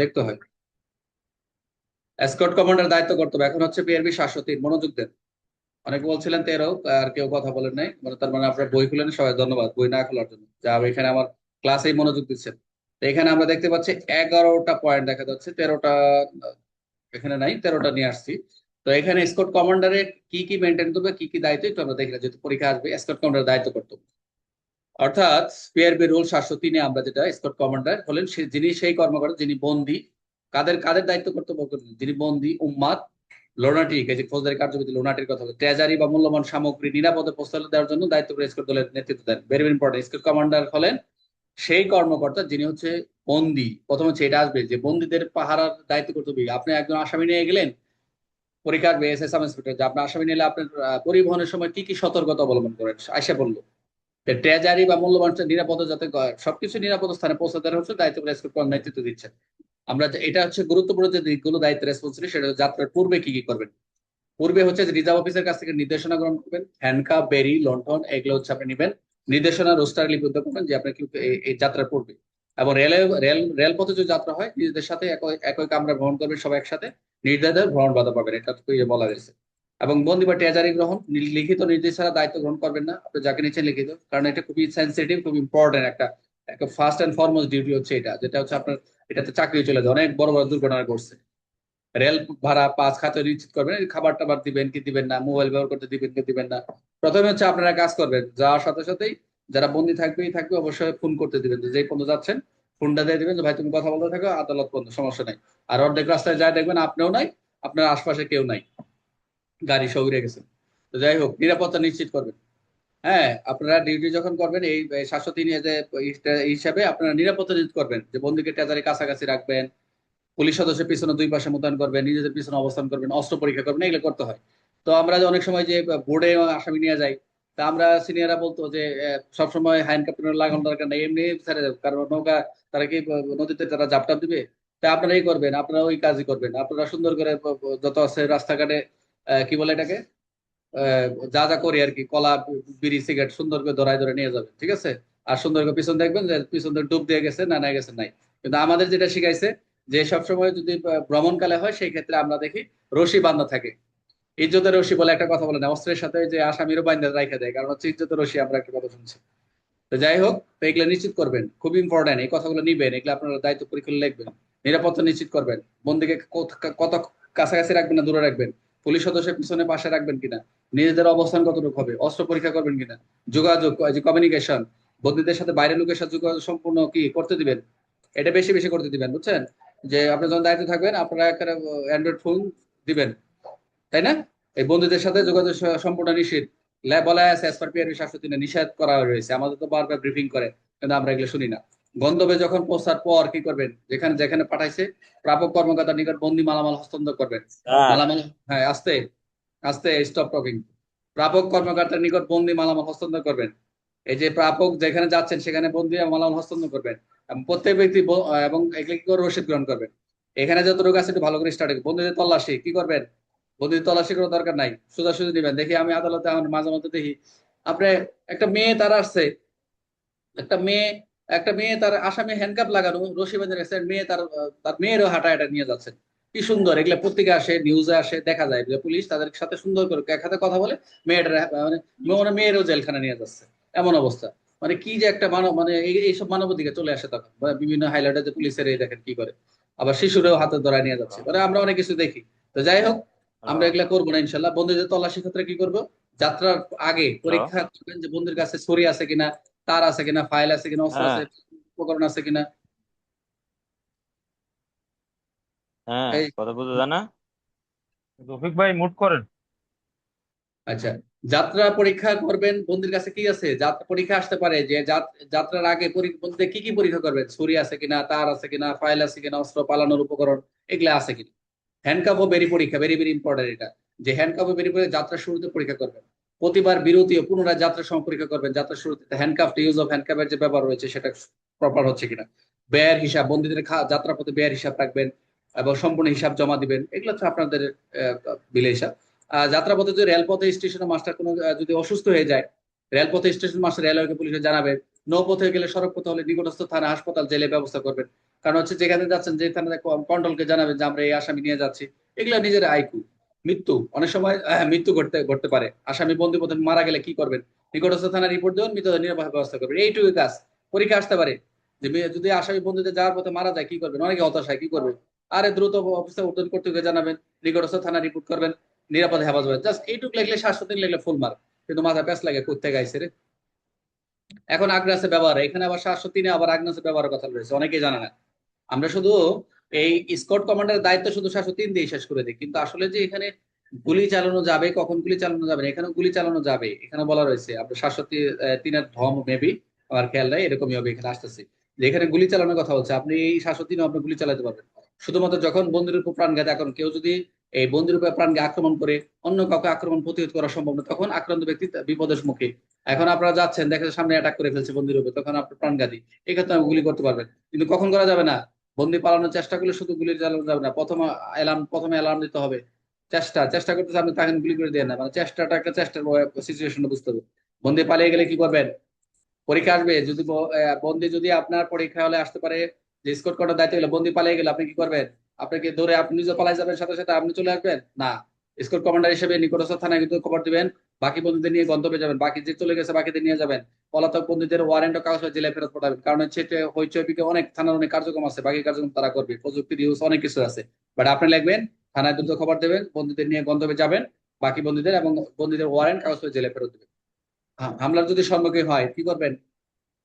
দেখতে হয়। Escort commander দায়িত্ব কর্তব্য এখন হচ্ছে পিআরবি 703, মনোযোগ দেন। অনেকে বলছিলেন 13, আর কেউ কথা বলেন নাই, মানে তার মানে আপনার বই খুলেন, সবাই ধন্যবাদ বই না খোলার জন্য, যা এখানে আমার ক্লাসেই মনোযোগ দিচ্ছেন। তো এখানে আমরা দেখতে পাচ্ছি 11টা পয়েন্ট দেখা যাচ্ছে, 13টা এখানে নাই, 13টা নিয়ে আসছি। তো এখানে এসকর্ট কমান্ডারের কি কি মেনটেন করবে, কি কি দায়িত্ব, একটু আমরা দেখি না, যেহেতু পরীক্ষা আসবে। এসকর্ট কমান্ডার দায়িত্ব কর্তব্য অর্থাৎ পিআরবি রুল 703 এ আমরা যেটা, স্কট কমান্ডার হলেন যিনি সেই কর্মকর্তা যিনি বন্দী, কাদের কাদের দায়িত্ব কর্তব্য করবেন, যিনি বন্দী, উম্মাদ, লোনাটিক, এই যে ফৌজদারি কার্যবিধি লোনাটির কথা বলে, ট্রেজারি বা মূল্যবান সামগ্রী নিরাপদে পৌঁছালে দেওয়ার জন্য দায়িত্ব করে স্কট দলের নেতৃত্ব দেন। Very very important, scout commander হলেন সেই কর্মকর্তা যিনি হচ্ছে বন্দী। প্রথমে হচ্ছে এটা আসবে যে বন্দীদের পাহারার দায়িত্ব কর্তব্য। আপনি একজন আসামি নিয়ে গেলেন, পরীক্ষা আসবে এসএস সাব ইন্সপেক্টর, যে আপনার আসামি নিলে আপনার পরিবহনের সময় কি কি সতর্কতা অবলম্বন করেন, আয়সা বললো ট্রেজারি বা মূল্যবান নিরাপদ যাতে সবকিছু নিরাপদ স্থানে পৌঁছে দেওয়ার হচ্ছে দায়িত্ব নেতৃত্ব দিচ্ছে। আমরা এটা হচ্ছে গুরুত্বপূর্ণ যে দিকগুলো দায়িত্ব রেসপন্সিবিলিটি, সেটা যাত্রার পূর্বে কি কি করবেন। পূর্বে হচ্ছে রিজার্ভ অফিসের কাছ থেকে নির্দেশনা গ্রহণ করবেন, হ্যান্ডকাপ, বেরি, লন্ঠন, এগুলো হচ্ছে আপনি নেবেন। নির্দেশনা রোস্টার লিপিবদ্ধ করবেন যে আপনার কি এই যাত্রার পূর্বে। এবং রেলপথে যে যাত্রা হয়, নিজেদের সাথে একই একই কামরা ভ্রমণ করবেন, সবাই একসাথে, নির্দ্বিধায় ভ্রমণ বাধা পাবেন, এটা তো বলা গেছে। এবং বন্দি বা ট্রেজারি গ্রহণ, লিখিত নির্দেশ ছাড়া দায়িত্ব গ্রহণ করবেন না, আপনি যাকে নিচ্ছেন লিখিত, কারণ এটা খুবই সেন্সিটিভ, খুব ইম্পর্টেন্ট একটা একটা ফার্স্ট অ্যান্ড ফরমোস্ট ডিউটি হচ্ছে এটা, যেটা হচ্ছে আপনার এটাতে চাকরি চলে যায়, অনেক বড় বড় দুর্ঘটনা ঘটছে। রেল ভাড়া পাস খাতে নিশ্চিত করবেন, খাবার টাবার দিবেন কি দিবেন না, মোবাইল ব্যবহার করতে দিবেন কি দিবেন না। প্রথমে হচ্ছে আপনারা কাজ করবেন, যাওয়ার সাথে সাথেই যারা বন্দী থাকবেই থাকবে, অবশ্যই ফোন করতে দিবেন, যে পর্যন্ত যাচ্ছেন ফোনটা দিয়ে দিবেন যে ভাই তুমি কথা বলতে থাকো, আদালত বন্ধ, সমস্যা নাই। আর অর্ধেক রাস্তায় যায় দেখবেন আপনিও নাই, আপনার আশপাশে কেউ নাই, গাড়ি সব উড়ে গেছে। তো যাই হোক, নিরাপত্তা নিশ্চিত করবেন। হ্যাঁ, আপনারা ডিউটি যখন করবেন এই 703 যে হিসাবে আপনারা নিরাপত্তা নিশ্চিত করবেন, যে বন্দীকে ট্রেজারি কাছাকাছি রাখবেন, পুলিশ সদস্যের পিছনে দুই পাশে মোতায়েন করবেন, নিজেদের পিছনে অবস্থান করবেন, অস্ত্র পরীক্ষা করবেন, এগুলো করতে হয়। তো আমরা যে অনেক সময় যে বোর্ডে আসামি নিয়ে যাই, তা আমরা সিনিয়ররা বলতো যে সবসময় হ্যান্ডকাপ লাগানোর দরকার নেই, এমনি ছেড়ে দেবো, কারণ নৌকা তারা কি নদীতে তারা জাপটাপ দিবে। তা আপনারা এই করবেন, আপনারা ওই কাজই করবেন, আপনারা সুন্দর করে যত আছে রাস্তাঘাটে কি বলে এটাকে, যা যা করি আর কি, কলা, বিড়ি, সিগারেট সুন্দর করে ধরায় ধরে নিয়ে যাবেন, ঠিক আছে। আর সুন্দর করে পিছন দেখবেন যে পিছন থেকে ডুব দিয়ে গেছে না না গেছে নাই। কিন্তু আমাদের যেটা শিখাইছে, যে সবসময় যদি ভ্রমণকালে হয়, সেই ক্ষেত্রে আমরা দেখি রশি বাঁধা থাকে। ইজ্জতের রশি বলে একটা কথা বলে না, অস্ত্রের সাথে যে আসামিরও বান্ধা রাখা দেয়, কারণ হচ্ছে ইজ্জতের রশি, আমরা একটা কথা শুনছি। তো যাই হোক, তো এগুলো নিশ্চিত করবেন, খুব ইম্পর্টেন্ট, এই কথাগুলো নিবেন, এগুলো আপনারা দায়িত্ব পরীক্ষা লিখবেন। নিরাপত্তা নিশ্চিত করবেন, বন্দীকে কত কাছাকাছি রাখবেন না দূরে রাখবেন, পুলিশ সদস্যের পিছনে পাশে রাখবেন কিনা, নিজেদের অবস্থান কতটুকু হবে, অস্ত্র পরীক্ষা করবেন কিনা, যোগাযোগ, যে কমিউনিকেশন, বন্দীদের সাথে বাইরের লোকের সাথে যোগাযোগ সম্পূর্ণ কি করতে দিবেন, এটা বেশি বেশি করতে দিবেন, বুঝছেন। যে আপনি যখন দায়িত্ব থাকবেন, আপনারা একটা অ্যান্ড্রয়েড ফোন দিবেন, তাই না। এই বন্ধুদের সাথে যোগাযোগ সম্পূর্ণ নিষিদ্ধ, বলা আছে এস পার পিআরবি 703 নিষেধ করা হয়েছে, আমাদের তো বারবার ব্রিফিং করে, কিন্তু আমরা এগুলো শুনি না। গন্তব্যে যখন পৌঁছার পর কি করবেন, যেখানে যেখানে পাঠাইছে, প্রাপক কর্মকর্তার নিকট বন্দি মালামাল হস্তান্তর করবেন। স্যার। মালামাল, হ্যাঁ আস্তে আস্তে, স্টপ টকিং। প্রাপক কর্মকর্তার নিকট বন্দি মালামাল হস্তান্তর করবেন। এই যে প্রাপক যেখানে যাচ্ছেন সেখানে বন্দি মালামাল হস্তান্তর করবেন, এবং প্রত্যেক ব্যক্তি এবং এগুলো কি করে রসিদ গ্রহণ করবেন। এখানে যত রোগ আছে একটু ভালো করে স্টার্ট, বন্ধুদের তল্লাশি কি করবেন, বন্দির তল্লাশি করার দরকার নাই, সোজাসুজি দিবেন। দেখি আমি আদালতে আমার মাঝে মধ্যে দেখি, আপনি একটা মেয়ে তার আসছে, একটা মেয়ে একটা মেয়ে তার আসামি হ্যান্ডকাপ লাগানো, রশি বেঁধে রেখেছে, মেয়ে তার তার মেয়েরও হাঁটা হাঁটা নিয়ে যাচ্ছে। কি সুন্দর, এগুলো পত্রিকা আসে, নিউজে আসে, দেখা যায় যে পুলিশ তাদের সাথে সুন্দর করে এক হাতে কথা বলে, মেয়েটার মানে মানে মেয়েরও জেলখানা নিয়ে যাচ্ছে, এমন অবস্থা। মানে কি যে একটা মানব, মানে এইসব মানবাধিকার চলে আসে তখন, বা বিভিন্ন হাইলাইটে যে পুলিশের এই দেখেন কি করে, আবার শিশুরেও হাতে ধরায় নিয়ে যাচ্ছে, মানে আমরা অনেক কিছু দেখি। তো যাই হোক, হ্যালো। আমরা এগুলা করবো না ইনশাল্লাহ। বন্ধুদের তল্লাশির ক্ষেত্রে কি করবো, যাত্রার আগে হ্যালো। পরীক্ষা করবেন যে বন্ধুর কাছে ছুরি আছে কিনা, তার আছে কিনা, ফাইল আছে কিনা, অস্ত্র হ্যাঁ। আছে, উপকরণ আছে কিনা। হ্যাঁ, এই, কথা বুঝা যায় না। রফিক ভাই মুট করেন। আচ্ছা, যাত্রা পরীক্ষা করবেন, বন্ধুর কাছে কি আছে, যাত্রা পরীক্ষা আসতে পারে যে যাত্রার আগে বন্ধুদের কি কি পরীক্ষা করবেন, ছুরি আছে কিনা, তার আছে কিনা, ফাইল আছে কিনা, অস্ত্র পালানোর উপকরণ এগুলা আছে কিনা। হ্যান্ডকাপ ও বেরি পরীক্ষা, ভেরি ভেরি ইম্পর্টেন্ট এটা, যে হ্যান্ডকাপ ও বেরি পরীক্ষা যাত্রার শুরুতে পরীক্ষা করবেন। প্রতিবার বিরতি ও পুনরায় যাত্রার সময় পরীক্ষা করবেন, যাত্রার শুরুতে হ্যান্ডকাপ, ইউজ অফ হ্যান্ডকাপের যে ব্যবহার রয়েছে সেটা প্রপার হচ্ছে কিনা। ব্যয়ের হিসাব, বন্দীদের যাত্রাপথে ব্যয়ের হিসাব রাখবেন, এবং সম্পূর্ণ হিসাব জমা দিবেন, এগুলো হচ্ছে আপনাদের বিলে হিসাব। যাত্রাপথে যদি রেলপথে স্টেশনে মাস্টার কোনো যদি অসুস্থ হয়ে যায়, রেলপথে স্টেশন মাস্টার রেলওয়ে পুলিশে জানাবেন। নৌপথে গেলে, সড়ক পথে হলে নিকটস্থ থানা, হাসপাতাল, জেলে ব্যবস্থা করবেন। কারণ হচ্ছে যেখানে যাচ্ছেন যে থানাতে কন্ট্রোলকে জানাবেন যে আমরা এই আসামি নিয়ে যাচ্ছি। এগুলো নিজের আইকু। মৃত্যু অনেক সময় মৃত্যু ঘটতে ঘটতে পারে, আসামি বন্দি প্রথমে মারা গেলে কি করবেন? নিকটস্থ থানায় রিপোর্ট দেবেন, মৃতদেহ নিরাপদ ব্যবস্থা করবেন, এইটুকু কাজ। পরীক্ষা আসতে পারে যে যদি আসামি বন্দিতে যাওয়ার পথে মারা যায় কি করবেন? অনেকে হতাশ হয়, কি করবেন? আরে দ্রুত অফিসে উদ্ধার কর্তৃপক্ষকে জানাবেন, নিকটস্থ থানা রিপোর্ট করবেন, নিরাপদে হেফাজত হবে। জাস্ট এইটুকু লাগলে 700 দিন লাগলে ফুল মার্ক। কিন্তু মাথা প্যাঁচ লাগে করতে গাইছে রে। এখন আগ্রাসের ব্যবহার, এখানে আবার 703-এ আবার আগ্রাসের ব্যবহারের কথা রয়েছে, অনেকেই জানে না। আমরা শুধু এই স্কোয়াড কমান্ডারের দায়িত্ব শুধু 703 দিয়ে শেষ করে দিই, কিন্তু আসলে যে এখানে গুলি চালানো যাবে, কখন গুলি চালানো যাবে না, এখানেও গুলি চালানো যাবে। এখানে বলা রয়েছে আপনার 703-এর ধম মেবি আমার খেয়াল নাই, এরকমই হবে এখানে আসতেছে, যে এখানে গুলি চালানোর কথা হচ্ছে। আপনি এই 703-এ আপনি গুলি চালাতে পারবেন শুধুমাত্র যখন বন্দীর উপর প্রাণঘাতী আক্রমণ, কেউ যদি এই বন্দীর উপর প্রাণকে আক্রমণ করে অন্য কাউকে আক্রমণ প্রতিহত করা সম্ভব না, তখন আক্রান্ত ব্যক্তি বিপদের মুখে। এখন আপনারা যাচ্ছেন, দেখেন সামনে অ্যাটাক করে ফেলছে বন্দীর উপর, তখন আপনার প্রাণঘাতী, এক্ষেত্রে আপনি গুলি করতে পারবেন। কিন্তু কখন করা যাবে না? বন্দি পালানোর চেষ্টা করলে শুধু গুলি চালানো যাবে না, প্রথমে অ্যালার্ম দিতে হবে। চেষ্টা চেষ্টা করতেছে আপনি, তাকে গুলি করে দিয়ে না, মানে চেষ্টাটা একটা চেষ্টার সিচুয়েশনটা বুঝতে হবে। বন্দি পালিয়ে গেলে কি করবেন? পরীক্ষা আসবে, যদি বন্দি যদি আপনার পরীক্ষা হলে আসতে পারে যে স্কোর করার দায়িত্ব হলো, বন্দি পালিয়ে গেলে আপনি কি করবেন? আপনাকে ধরে আপনি নিজে পালাই যাবেন, সাথে সাথে আপনি চলে আসবেন না? স্কোর কমান্ডার হিসেবে নিকটস্থ থানায় কিন্তু খবর দিবেন, বাকি বন্দীদের নিয়ে গন্তব্যে যাবেন, বাকি যে চলে গেছে বাকিদের নিয়ে যাবেন। পলাতক বন্দীদের ওয়ারেন্ট ও কাগজ জেলে ফেরত পাঠাবেন, কারণ হচ্ছে এটা হইচই বিকে অনেক থানার অনেক কার্যক্রম আছে, বাকি কার্যক্রম তারা করবে, প্রযুক্তির ইউজ অনেক কিছু আছে। বাট আপনি লিখবেন, থানায় দ্রুত খবর দেবেন, বন্দীদের নিয়ে গন্তব্যে যাবেন, বাকি বন্দীদের এবং বন্দীদের ওয়ারেন্ট কাগজ জেলে ফেরত দেবেন। হামলার যদি সম্মুখীন হয় কি করবেন?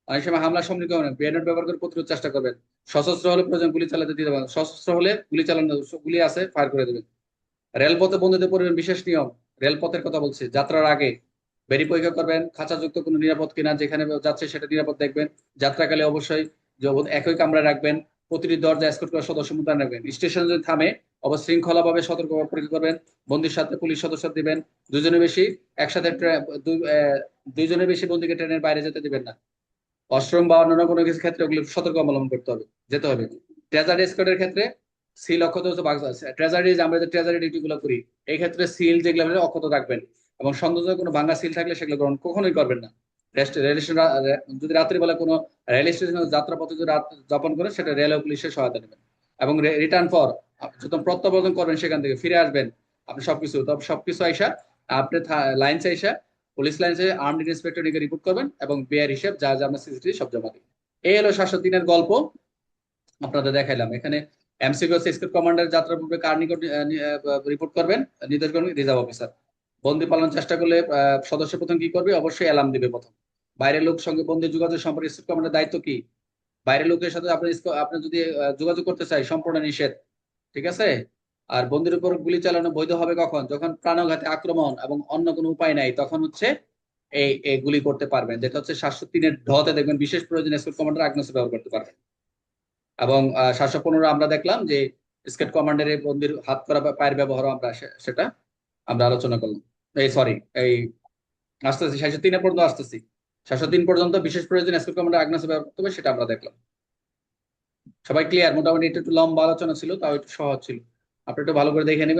অনেক সময় হামলার সম্মুখীন হবেন, গ্রেনেড ব্যবহার করে প্রতিরোধ চেষ্টা করবেন। সশস্ত্র হলে প্রয়োজন গুলি চালাতে দিতে পারেন, সশস্ত্র হলে গুলি চালানো, গুলি আছে ফায়ার করে দেবেন। রেলপথে বন্ধুদের পরিবহন বিশেষ নিয়ম, রেলপথের কথা বলছি, যাত্রার আগে বেরি পরীক্ষা করবেন, খাঁচাযুক্ত কোনো নিরাপদ কিনা, যেখানে যাচ্ছে সেটা নিরাপদ দেখবেন। যাত্রাকালে অবশ্যই একই কামরায় রাখবেন, প্রতিটি দরজা এসকর্ট করার সদস্য মোতায়েন রাখবেন। স্টেশন যদি থামে অবশৃঙ্খলা ভাবে সতর্কভাবে পরীক্ষা করবেন। বন্দির সাথে পুলিশ সদস্য দিবেন, দুজনের বেশি একসাথে দুইজনের বেশি বন্দীকে ট্রেনের বাইরে যেতে দিবেন না। অশ্রম বা অন্যান্য কোনো কিছু ক্ষেত্রে ওগুলো সতর্ক অবলম্বন করতে হবে, যেতে হবে। ট্রেজারি এসকর্টের ক্ষেত্রে সিল অক্ষত আছে, ট্রেজারি আমরা যে ট্রেজারি ডিউটি গুলো করি, এই ক্ষেত্রে সিল যেগুলো অক্ষত রাখবেন, এবং সন্দেহ কোনো ভাঙা সিল থাকলে সেগুলো গ্রহণ কখনোই করবেন না। রেল স্টেশন যদি রাত্রিবেলা কোনো রেল স্টেশনে যাত্রাপথে যদি রাত যাপন করেন, সেটা রেল ও পুলিশের সহায়তা নেবেন। এবং রিটার্ন পর যখন প্রত্যাবর্তন করবেন, সেখান থেকে ফিরে আসবেন, আপনি সবকিছু তবে সবকিছু আইসা আপনি লাইন্সে আইসা পুলিশ লাইন্সে আর্মড ইন্সপেক্টর নিকে রিপোর্ট করবেন, এবং বেয়ার হিসেব যা যা আমরা সিসিটিভি সব জমা দিই। এই হলো 703-এর গল্প, আপনাদের দেখাইলাম। এখানে এমসিকিউ স্কোয়াড কমান্ডার যাত্রার পূর্বে কার নিকট রিপোর্ট করবেন? নির্দেশ করবেন রিজার্ভ অফিসার। বন্দি পালানোর চেষ্টা করলে সদস্য প্রথম কি করবে? অবশ্যই অ্যালার্ম দিবে প্রথম। বাইরের লোক সঙ্গে বন্দি যোগাযোগ সম্পর্কে স্কোয়াড কমান্ডার দায়িত্ব কি? বাইরের লোকের সাথে আপনি আপনি যদি যোগাযোগ করতে চাই, সম্পূর্ণ নিষেধ, ঠিক আছে? আর বন্দির উপর গুলি চালানো বৈধ হবে কখন? যখন প্রাণঘাতী আক্রমণ এবং অন্য কোনো উপায় নাই, তখন হচ্ছে এই গুলি করতে পারবেন, যেটা হচ্ছে 703-এর ঢতে দেখবেন বিশেষ প্রয়োজনে স্কোয়াড কমান্ডার আগ্নেয়াস্ত্র ব্যবহার করতে পারবেন। এবং 715 আমরা দেখলাম যে স্কেট কমান্ডারের বন্দির হাত করা বা পায়ের ব্যবহার আমরা সেটা আমরা আলোচনা করলাম। এই সরি, এই আসতেছি 703 পর্যন্ত আসতেছি। 703 পর্যন্ত বিশেষ প্রয়োজনে স্কেট কমান্ডার আগ্নেয়াস্ত্র ব্যবহার করতে হবে, সেটা আমরা দেখলাম। সবাই ক্লিয়ার? মোটামুটি একটু একটু লম্বা আলোচনা ছিল, তাও একটু সহজ ছিল। আপনি একটু ভালো করে দেখে নেবেন।